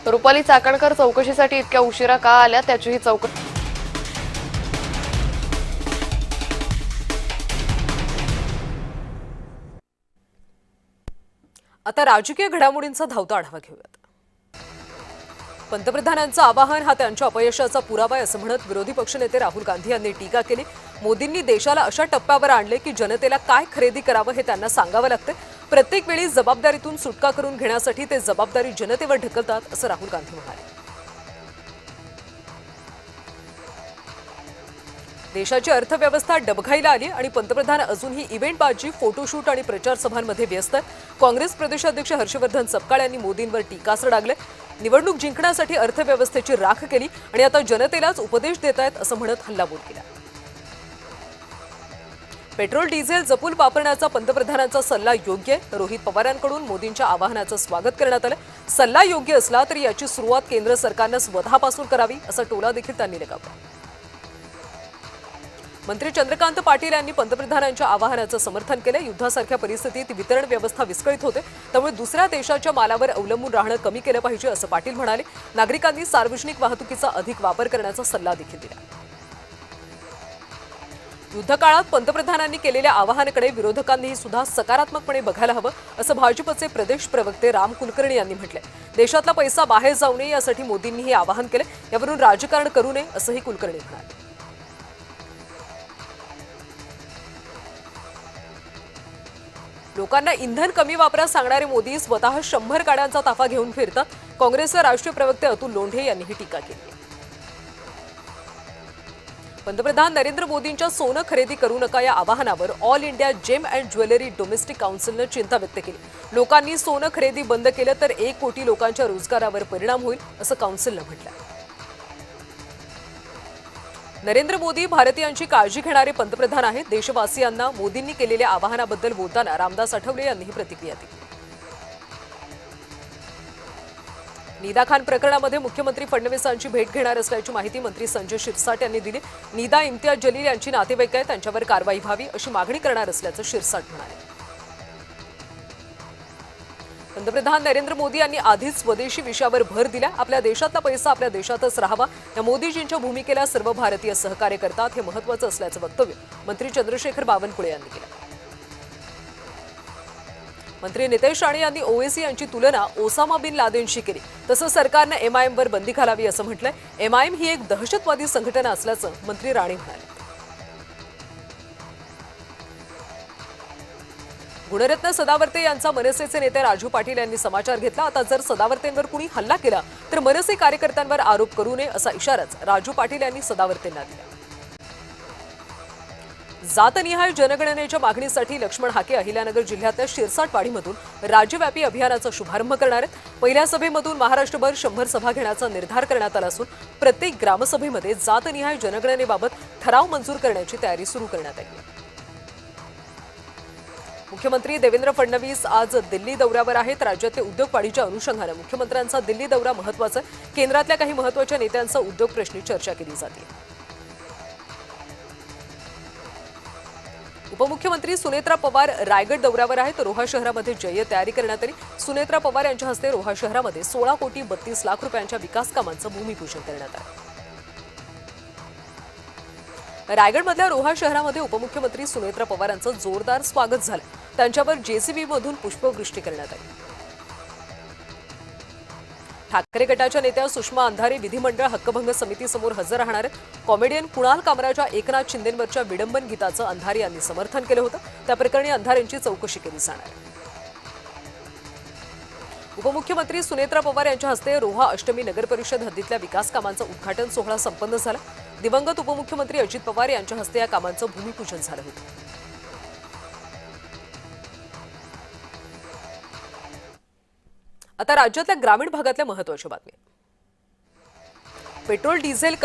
रुपाली चाकणकर चौकशीसाठी इतक्या उशिरा का आल्या त्याचीही चौकशी। आता राजकीय घडामोडींचा धावता आढावा घेऊयात। पंतप्रधानांचं आवाहन हा त्यांच्या अपयशाचा पुरावा आहे असं म्हणत विरोधी पक्षनेते राहुल गांधी यांनी टीका केली। मोदींनी देशाला अशा टप्प्यावर आणले की जनतेला काय खरेदी करावं हे त्यांना सांगावं लागतं। प्रत्येक वेळी जबाबदारीतून सुटका करून घेण्यासाठी ते जबाबदारी जनतेवर ढकलतात असं राहुल गांधी म्हणाले। देशाची अर्थव्यवस्था डबघाईला आली आणि पंतप्रधान अजूनही इव्हेंटबाजी, फोटोशूट आणि प्रचार सभांमध्ये व्यस्त आहेत। काँग्रेस प्रदेशाध्यक्ष हर्षवर्धन सपकाळ यांनी मोदींवर टीकास्त्र डागले। निवडणूक जिंकण्यासाठी अर्थव्यवस्थेची राख केली आणि आता जनतेलाच उपदेश देत आहेत असं म्हणत हल्लाबोल केला। पेट्रोल डिझेल जपून वापरण्याचा पंतप्रधानांचा सल्ला योग्य आहे। रोहित पवारांकडून मोदींच्या आवाहनाचं स्वागत करण्यात आलं। सल्ला योग्य असला तरी याची सुरुवात केंद्र सरकारनं स्वतःपासून करावी असा टोला देखील त्यांनी लगावला। मंत्री चंद्रकांत पाटील यांनी पंतप्रधानांच्या आवाहनाचं समर्थन केलं। युद्धासारख्या परिस्थितीत वितरण व्यवस्था विस्कळीत होते, त्यामुळे दुसऱ्या देशाच्या मालावर अवलंबून राहणं कमी केलं पाहिजे असं पाटील म्हणाले। नागरिकांनी सार्वजनिक वाहतुकीचा अधिक वापर करण्याचा सल्ला देखील दिला। युद्धकाळात पंतप्रधानांनी केलेल्या आवाहनाकडे विरोधकांनीही सुद्धा सकारात्मकपणे बघायला हवं असं भाजपचे प्रदेश प्रवक्ते राम कुलकर्णी यांनी म्हटलंय। देशातला पैसा बाहेर जाऊ नये यासाठी मोदींनी हे आवाहन केलं। यावरून राजकारण करू नये असंही कुलकर्णी म्हणाले। लोकांना इंधन कमी वापरा सांगणारे मोदी स्वतः 100 गाड्यांचा ताफा घेऊन फिरतात। काँग्रेसचे राष्ट्रीय प्रवक्ते अतुल लोंढे यांनी ही टीका केली। पंतप्रधान नरेंद्र मोदींच्या सोनं खरेदी करू नका या आवाहनावर all India gem and jewellery domestic काउन्सिलनं चिंता व्यक्त केली। लोकांनी सोनं खरेदी बंद केलं तर 1 कोटी लोकांच्या रोजगारावर परिणाम होईल असं काउन्सिलनं म्हटलंय। नरेंद्र मोदी भारतीयांची काळजी घेणारे पंतप्रधान आहेत। देशवासियांना मोदींनी केलेल्या आवाहनाबद्दल बोलताना रामदास आठवले यांनी ही प्रतिक्रिया दिली। नीदा खान प्रकरणामध्ये मुख्यमंत्री फडणवीसांची भेट घेणार असल्याची माहिती मंत्री संजय शिरसाट यांनी दिली। नीदा इम्तियाज जलील यांची नातेवाईक आहेत, त्यांच्यावर कारवाई व्हावी अशी मागणी करणार असल्याचं शिरसाट म्हणाले। पंतप्रधान नरेंद्र मोदी यांनी आधीच स्वदेशी विषयावर भर दिला। आपल्या देशातला पैसा आपल्या देशातच राहावा या मोदीजींच्या भूमिकेला सर्व भारतीय सहकार्य करतात, हे महत्त्वाचं असल्याचं वक्तव्य मंत्री चंद्रशेखर बावनकुळे यांनी केलं। मंत्री नितेश राणे यांनी ओवैसी यांची तुलना ओसामा बिन लादेनशी केली। तसं सरकारनं MIM वर बंदी घालावी असं म्हटलंय। MIM ही एक दहशतवादी संघटना असल्याचं मंत्री राणे म्हणाले। गुणरत्न सदावर्ते यांचा मनसेचे नेते राजू पाटील यांनी समाचार घेतला। आता जर सदावर्तेंवर कुणी हल्ला केला तर मनसे कार्यकर्त्यांवर आरोप करू नये असा इशाराच राजू पाटील यांनी सदावर्तेंना दिला। जातनिहाय जनगणनेच्या मागणीसाठी लक्ष्मण हाके अहिल्यानगर जिल्ह्यातल्या शिरसाटवाडीमधून राज्यव्यापी अभियानाचा शुभारंभ करणार आहेत। पहिल्या सभेमधून महाराष्ट्रभर 100 सभा घेण्याचा निर्धार करण्यात आला असून प्रत्येक ग्रामसभेमध्ये जातनिहाय जनगणनेबाबत ठराव मंजूर करण्याची तयारी सुरू करण्यात आली आहे। मुख्यमंत्री देवेंद्र फडणवीस आज दिल्ली दौऱ्यावर आहेत। राज्यातील उद्योग वाढीच्या अनुषंगाने मुख्यमंत्र्यांचा दिल्ली दौरा महत्त्वाचा आहे। केंद्रातल्या काही महत्त्वाच्या नेत्यांचा उद्योग प्रश्नी चर्चा केली जाते। उपमुख्यमंत्री सुनेत्रा पवार रायगड दौऱ्यावर आहेत। रोहा शहरामध्ये जय्यत तयारी करण्यात आली। सुनेत्रा पवार यांच्या हस्ते रोहा शहरामध्ये 16 कोटी 32 लाख रुपयांच्या विकास कामांचं भूमिपूजन करण्यात आलं। रायगडमधल्या रोहा शहरामध्ये उपमुख्यमंत्री सुनेत्रा पवार यांचं जोरदार स्वागत झालं। त्यांच्यावर JCB मधून पुष्पवृष्टी करण्यात आली। ठाकरे गटाच्या नेत्या सुषमा अंधारे विधिमंडळ हक्कभंग समितीसमोर हजर राहणार आहेत। कॉमेडियन कुणाल कामराच्या एकनाथ शिंदेंवरच्या विडंबन गीताचं अंधारे यांनी समर्थन केलं होतं। त्या प्रकरणी अंधारेंची चौकशी केली जाणार आहे। उपमुख्यमंत्री सुनेत्रा पवार यांच्या हस्ते रोहा अष्टमी नगर परिषद हद्दीतल्या विकास कामांचा उद्घाटन सोहळा संपन्न झाला। दिवंगत उपमुख्यमंत्री अजित पवार यांच्या हस्ते या कामांचं भूमिपूजन झालं होतं। आता राज्यातल्या ग्रामीण भागातल्या महत्त्वाच्या बातम्या। पेट्रोल डिझेल कमी